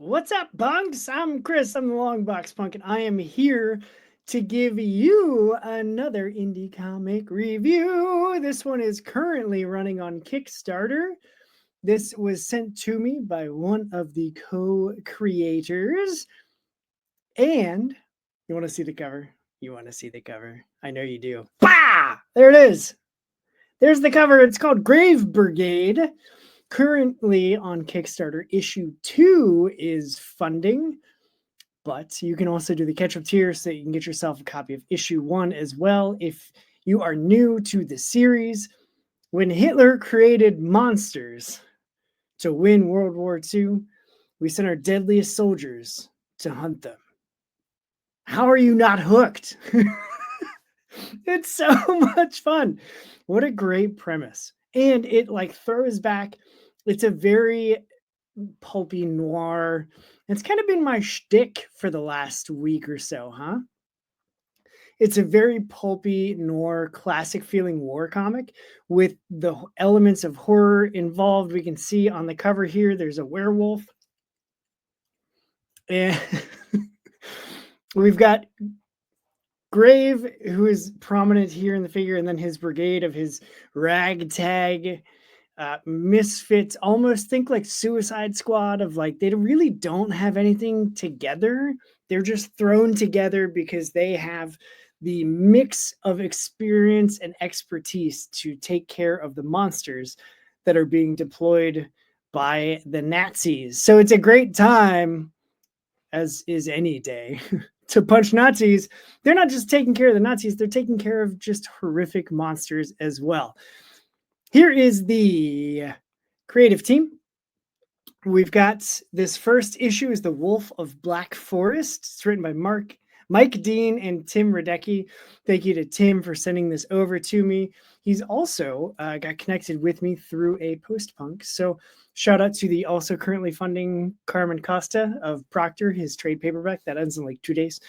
What's up, punks? I'm Chris. I'm the Long Box Punk, and I am here to give you another indie comic review. This one is currently running on Kickstarter. This was sent to me by one of the co-creators. And you want to see the cover? You want to see the cover? I know you do. Bah! There it is. There's the cover. It's called Grave Brigade. Currently on Kickstarter, issue 2 is funding, but you can also do the catch-up tier so that you can get yourself a copy of issue 1 as well. If you are new to the series, when Hitler created monsters to win World War II, we sent our deadliest soldiers to hunt them. How are you not hooked? It's so much fun. What a great premise. And it throws back. It's a very pulpy noir. It's kind of been my shtick for the last week or so, huh? It's a very pulpy noir, classic feeling war comic with the elements of horror involved. We can see on the cover here, there's a werewolf. And we've got Grave, who is prominent here in the figure, and then his brigade of his ragtag misfits. Almost think like Suicide Squad, of they really don't have anything together. They're just thrown together because they have the mix of experience and expertise to take care of the monsters that are being deployed by the Nazis. So it's a great time, as is any day, to punch Nazis. They're not just taking care of the Nazis, they're taking care of just horrific monsters as well. Here is the creative team. We've got this first issue is The Wolf of Black Forest. It's written by Mike Dean and Tim Radecki. Thank you to Tim for sending this over to me. He's also got connected with me through a post-punk. So shout out to the also currently funding Carmen Costa of Proctor, his trade paperback that ends in like 2 days.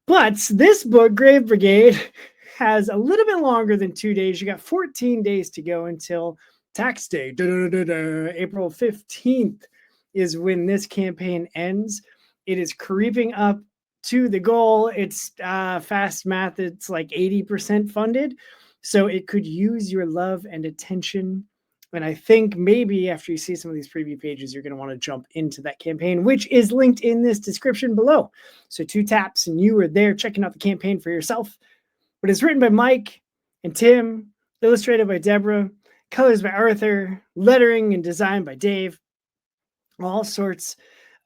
But this book, Grave Brigade, has a little bit longer than 2 days. You got 14 days to go until tax day. April 15th is when this campaign ends. It is creeping up to the goal. It's fast math. It's like 80% funded. So it could use your love and attention. And I think maybe after you see some of these preview pages, you're going to want to jump into that campaign, which is linked in this description below. So 2 taps and you are there checking out the campaign for yourself. But it's written by Mike and Tim, illustrated by Deborah, colors by Arthur, lettering and design by Dave. All sorts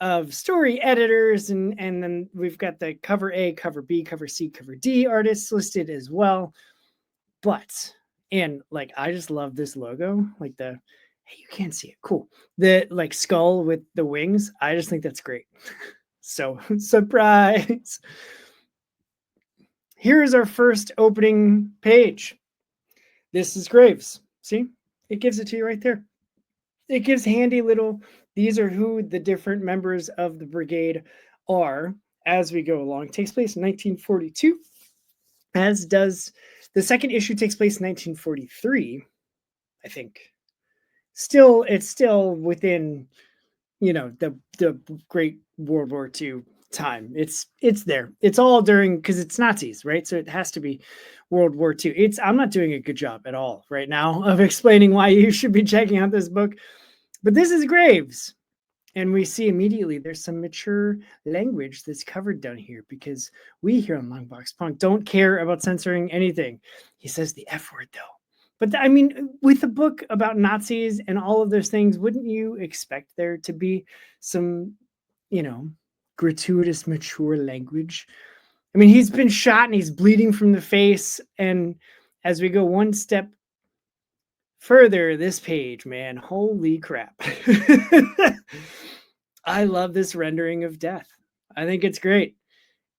of story editors, and then we've got the cover A, cover B, cover C, cover D artists listed as well. But, and I just love this logo, hey, you can't see it, cool. The skull with the wings, I just think that's great. So, surprise. Here's our first opening page. This is Graves. See, it gives it to you right there. It gives handy little, these are who the different members of the brigade are as we go along. It takes place in 1942, as does the second issue takes place in 1943, I think. It's still within, the Great World War II time. It's there. It's all during, because it's Nazis, right? So it has to be World War II. I'm not doing a good job at all right now of explaining why you should be checking out this book. But this is Graves. And we see immediately there's some mature language that's covered down here because we here on Longbox Punk don't care about censoring anything. He says the F word, though. But I mean, with a book about Nazis and all of those things, wouldn't you expect there to be some, gratuitous, mature language? I mean, he's been shot and he's bleeding from the face. And as we go one step further, this page, man, holy crap. I love this rendering of death. I think it's great.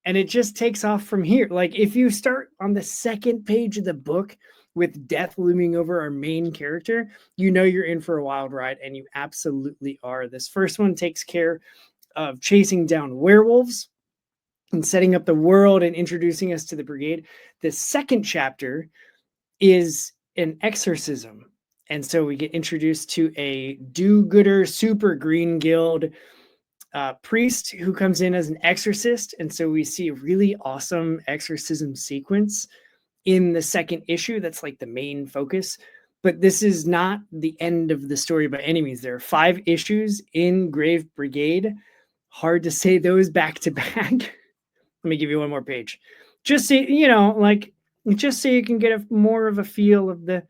And it just takes off from here. If you start on the second page of the book with death looming over our main character, you're in for a wild ride, and you absolutely are. This first one takes care of chasing down werewolves and setting up the world and introducing us to the brigade. The second chapter is an exorcism. And so we get introduced to a do-gooder super green guild priest who comes in as an exorcist. And so we see a really awesome exorcism sequence in the second issue. That's like the main focus. But this is not the end of the story by any means. There are 5 issues in Grave Brigade. Hard to say those back to back. Let me give you one more page. Just so you know, like, just so you can get more of a feel of the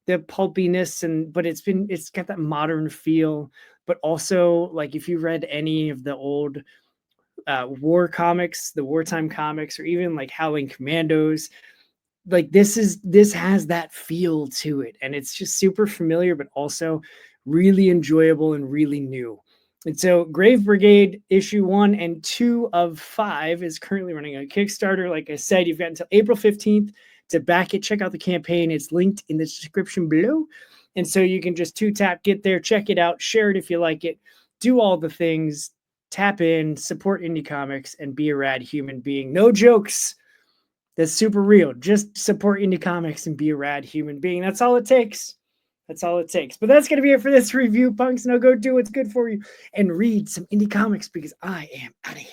pulpiness, but it's got that modern feel. But also, like, if you read any of the old war comics, the wartime comics, or even like Howling Commandos, like this has that feel to it, and it's just super familiar, but also really enjoyable and really new. And so Grave Brigade issue 1 and 2 of 5 is currently running a Kickstarter. Like I said, you've got until April 15th to back it. Check out the campaign. It's linked in the description below. And so you can just 2-tap, get there, check it out, share it if you like it, do all the things, tap in, support indie comics, and be a rad human being. No jokes. That's super real. Just support indie comics and be a rad human being. That's all it takes. That's all it takes. But that's going to be it for this review, punks. Now go do what's good for you and read some indie comics, because I am out of here.